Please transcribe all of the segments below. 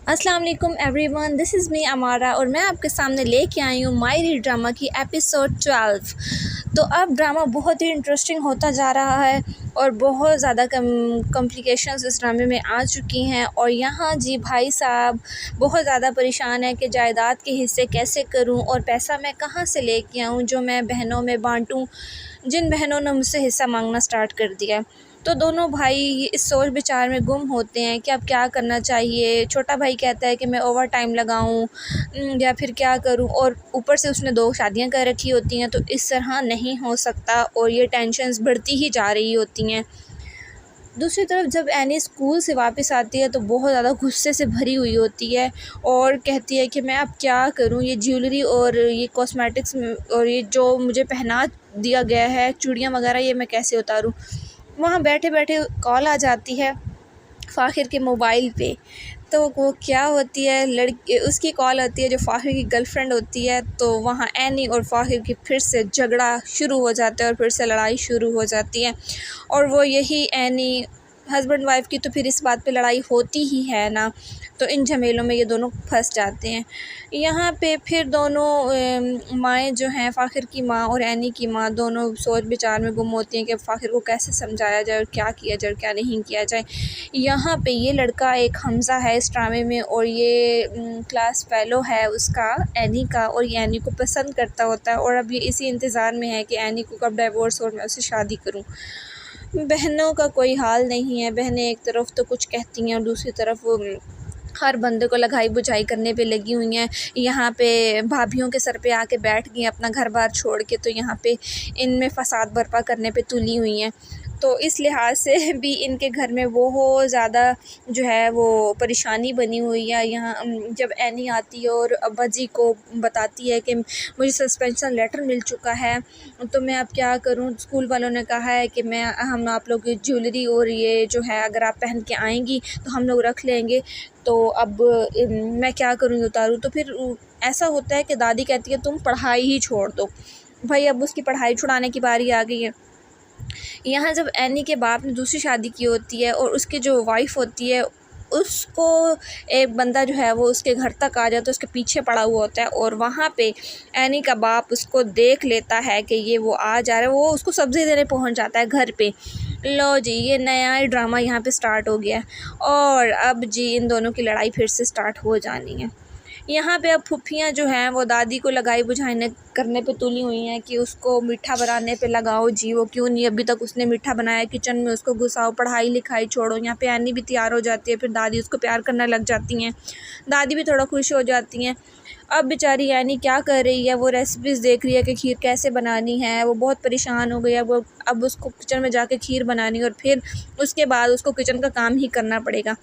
अस्सलाम वालेकुम everyone, this is me अमारा और मैं आपके सामने लेके आई हूँ माय रीड ड्रामा की एपिसोड 12। तो अब ड्रामा बहुत ही इंटरेस्टिंग होता जा रहा है और बहुत ज़्यादा कॉम्प्लिकेशंस इस ड्रामे में आ चुकी हैं। और यहाँ जी भाई साहब बहुत ज़्यादा परेशान है कि जायदाद के हिस्से कैसे करूँ और पैसा मैं कहाँ से लेके आऊँ जो मैं बहनों में बांटूँ, जिन बहनों ने मुझसे हिस्सा मांगना स्टार्ट कर दिया है। तो दोनों भाई इस सोच विचार में गुम होते हैं कि अब क्या करना चाहिए। छोटा भाई कहता है कि मैं ओवर टाइम लगाऊं या फिर क्या करूं, और ऊपर से उसने 2 शादियां कर रखी होती हैं, तो इस तरह नहीं हो सकता और ये टेंशन्स बढ़ती ही जा रही होती हैं। दूसरी तरफ जब एनी स्कूल से वापस आती है तो बहुत ज़्यादा गुस्से से भरी हुई होती है और कहती है कि मैं अब क्या करूं, ये ज्वेलरी और ये कॉस्मेटिक्स और ये जो मुझे पहना दिया गया है, चूड़ियाँ वगैरह, ये मैं कैसे उतारूं। वहाँ बैठे-बैठे कॉल आ जाती है फ़ाहिर के मोबाइल पे। तो वो क्या होती है, लड़की उसकी कॉल आती है जो फ़ाहिर की गर्लफ्रेंड होती है। तो वहाँ एनी और फ़ाहिर की फिर से झगड़ा शुरू हो जाता है और फिर से लड़ाई शुरू हो जाती है। और वो यही एनी हस्बैंड वाइफ की तो फिर इस बात पे लड़ाई होती ही है ना, तो इन झमेलों में ये दोनों फंस जाते हैं। यहाँ पे फिर दोनों माएँ जो हैं, फ़ाहिर की माँ और एनी की माँ, दोनों सोच विचार में गुम होती हैं कि फ़ाहिर को कैसे समझाया जाए और क्या किया जाए और क्या नहीं किया जाए। यहाँ पे ये लड़का एक हमज़ा है इस ड्रामे में और ये क्लास फ़ेलो है उसका, एनी का, और ये एनी को पसंद करता होता है और अब ये इसी इंतज़ार में है कि एनी को कब डिवोर्स और मैं उससे शादी करूँ। बहनों का कोई हाल नहीं है, बहनें एक तरफ तो कुछ कहती हैं और दूसरी तरफ हर बंदे को लगाई बुझाई करने पे लगी हुई हैं। यहाँ पे भाभियों के सर पे आके बैठ गई अपना घर बार छोड़ के, तो यहाँ पे इनमें फ़साद बर्पा करने पे तुली हुई हैं। तो इस लिहाज से भी इनके घर में बहुत ज़्यादा जो है वो परेशानी बनी हुई है। यहाँ जब एनी आती है और अब्बा जी को बताती है कि मुझे सस्पेंशन लेटर मिल चुका है, तो मैं अब क्या करूँ। स्कूल वालों ने कहा है कि हम आप लोग की ज्वेलरी और ये जो है अगर आप पहन के आएंगी तो हम लोग रख लेंगे। तो अब मैं क्या करूँगी, उतारूँ। तो फिर ऐसा होता है कि दादी कहती है तुम पढ़ाई ही छोड़ दो। भाई अब उसकी पढ़ाई छुड़ाने की बारी आ गई है। यहाँ जब एनी के बाप ने दूसरी शादी की होती है और उसकी जो वाइफ़ होती है उसको एक बंदा जो है वो उसके घर तक आ जाता है, उसके पीछे पड़ा हुआ होता है और वहाँ पे एनी का बाप उसको देख लेता है कि ये वो आ जा रहा है, वो उसको सब्ज़ी देने पहुँच जाता है घर पे। लो जी, ये नया ही ड्रामा यहाँ पे स्टार्ट हो गया है और अब जी इन दोनों की लड़ाई फिर से स्टार्ट हो जानी है। यहाँ पे अब फुफ्फियाँ जो हैं वो दादी को लगाई बुझाने करने पे तुली हुई हैं कि उसको मीठा बनाने पे लगाओ जी, वो क्यों नहीं अभी तक उसने मीठा बनाया, किचन में उसको घुसाओ, पढ़ाई लिखाई छोड़ो। यहाँ पे एनी भी तैयार हो जाती है, फिर दादी उसको प्यार करने लग जाती हैं, दादी भी थोड़ा खुश हो जाती हैं। अब बेचारी एनी क्या कर रही है, वो रेसिपीज़ देख रही है कि खीर कैसे बनानी है। वो बहुत परेशान हो गई है, वो अब उसको किचन में जाके खीर बनानी है और फिर उसके बाद उसको किचन का काम ही करना पड़ेगा।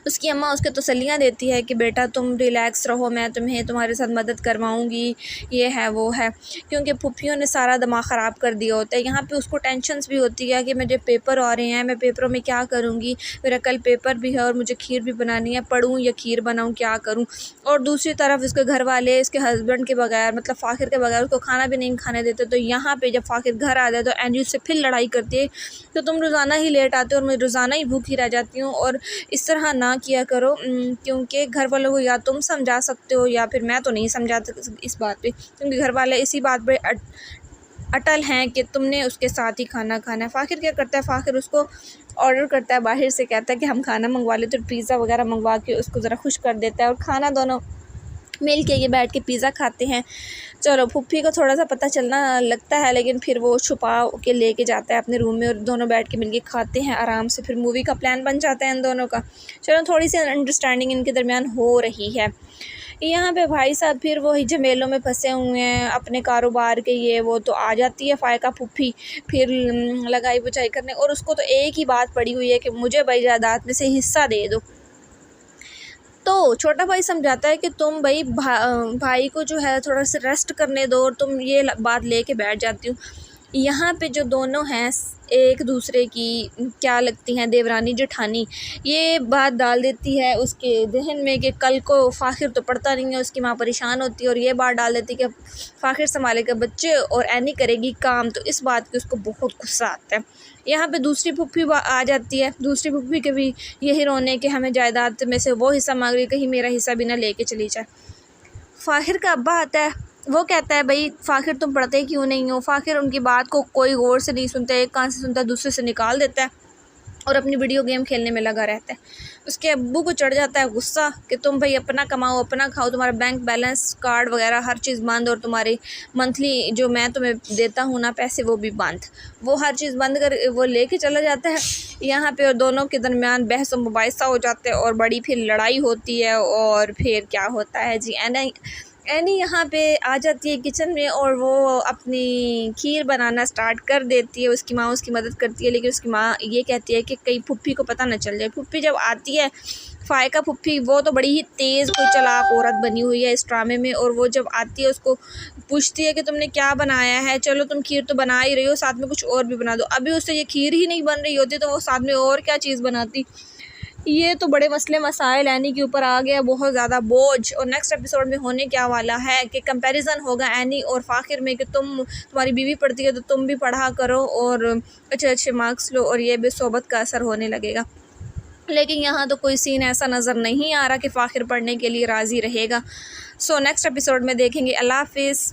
उसकी अम्मा उसको तसल्लियाँ देती है कि बेटा तुम रिलैक्स रहो, मैं तुम्हें तुम्हारे साथ मदद करवाऊँगी, ये है वो है, क्योंकि फूफियों ने सारा दिमाग ख़राब कर दिया होता है। यहाँ पे उसको टेंशन्स भी होती है कि मुझे पेपर आ रहे हैं, मैं पेपरों में क्या करूँगी, मेरा कल पेपर भी है और मुझे खीर भी बनानी है, पढ़ूँ या खीर बनाऊँ, क्या करूँ। और दूसरी तरफ इसके घर वाले इसके हस्बैंड के बगैर, मतलब फ़ाखिर के बगैर, उसको खाना भी नहीं खाने देते। तो यहाँ पे जब फ़ाखिर घर आ जाए तो एंजी उससे फिर लड़ाई करती है, तो तुम रोज़ाना ही लेट आते हो और मैं रोज़ाना ही भूखी रह जाती हूँ, और इस तरह ना किया करो, क्योंकि घर वालों को या तुम समझा सकते हो या फिर मैं तो नहीं समझा इस बात पे, क्योंकि घर वाले इसी बात पे अटल हैं कि तुमने उसके साथ ही खाना खाना है। फ़ाखिर क्या करता है, फ़ाखिर उसको ऑर्डर करता है बाहर से, कहता है कि हम खाना मंगवा लेते, तो पिज़्ज़ा वगैरह मंगवा के उसको ज़रा खुश कर देता है और खाना दोनों मिल के ये बैठ के पिज़्ज़ा खाते हैं। चलो फुफ्फी को थोड़ा सा पता चलना लगता है, लेकिन फिर वो छुपा के लेके जाता है अपने रूम में और दोनों बैठ के मिल के खाते हैं आराम से। फिर मूवी का प्लान बन जाता है इन दोनों का। चलो थोड़ी सी अंडरस्टैंडिंग इनके दरमियान हो रही है। यहाँ पे भाई साहब फिर वही झमेलों में फंसे हुए हैं अपने कारोबार के, ये वो। तो आ जाती है फ़ायका फुफ्फी फिर लगाई बुझाई करने, और उसको तो एक ही बात पड़ी हुई है कि मुझे भाई जायदाद में से हिस्सा दे दो। तो छोटा भाई समझाता है कि तुम भाई भाई को जो है थोड़ा सा रेस्ट करने दो और तुम ये बात लेके बैठ जाती हो। यहाँ पे जो दोनों हैं एक दूसरे की क्या लगती हैं, देवरानी जेठानी, ये बात डाल देती है उसके जहन में कि कल को फ़ाखिर तो पढ़ता नहीं है, उसकी माँ परेशान होती है और ये बात डाल देती है कि फ़ाखिर संभालेगा बच्चे और एनी करेगी काम। तो इस बात की उसको बहुत गुस्सा आता है। यहाँ पे दूसरी फूफी आ जाती है। दूसरी फूफी के भी यही रोने कि हमें जायदाद में से वो हिस्सा मांग रही है, कहीं मेरा हिस्सा भी ना लेके चली जाए। फ़ाखिर का अब्बा आता है, वो कहता है भाई फ़ाखिर तुम पढ़ते क्यों नहीं हो। फ़ाखिर उनकी बात को कोई गौर से नहीं सुनता, एक कान से सुनता दूसरे से निकाल देता है और अपनी वीडियो गेम खेलने में लगा रहता है। उसके अब्बू को चढ़ जाता है गुस्सा कि तुम भाई अपना कमाओ अपना खाओ, तुम्हारा बैंक बैलेंस कार्ड वगैरह हर चीज़ बंद और तुम्हारी मंथली जो मैं तुम्हें देता हूँ ना पैसे वो भी बंद। वो हर चीज़ बंद कर वो लेके चला जाता है। यहाँ पे और दोनों के दरमियान बहस व मुबाहिसा हो जाता है और बड़ी फिर लड़ाई होती है। और फिर क्या होता है जी, एनी यहाँ पे आ जाती है किचन में और वो अपनी खीर बनाना स्टार्ट कर देती है। उसकी माँ उसकी मदद करती है, लेकिन उसकी माँ ये कहती है कि कहीं फुप्पी को पता न चल जाए। फुप्पी जब आती है, फ़ायका फुप्पी, वो तो बड़ी ही तेज़ कोई चालाक औरत बनी हुई है इस ड्रामे में। और वो जब आती है उसको पूछती है कि तुमने क्या बनाया है, चलो तुम खीर तो बना ही रही हो, साथ में कुछ और भी बना दो। अभी उससे ये खीर ही नहीं बन रही होती तो वो साथ में और क्या चीज़ बनाती। ये तो बड़े मसले मसाइल एनी के ऊपर आ गया, बहुत ज़्यादा बोझ। और नेक्स्ट एपिसोड में होने क्या वाला है कि कंपैरिजन होगा एनी और फ़ाखिर में कि तुम्हारी बीवी पढ़ती है तो तुम भी पढ़ा करो और अच्छे अच्छे मार्क्स लो, और ये भी सोबत का असर होने लगेगा। लेकिन यहाँ तो कोई सीन ऐसा नज़र नहीं आ रहा कि फ़ाखिर पढ़ने के लिए राज़ी रहेगा। सो नेक्स्ट एपिसोड में देखेंगे। अल्लाह हाफ़िज़।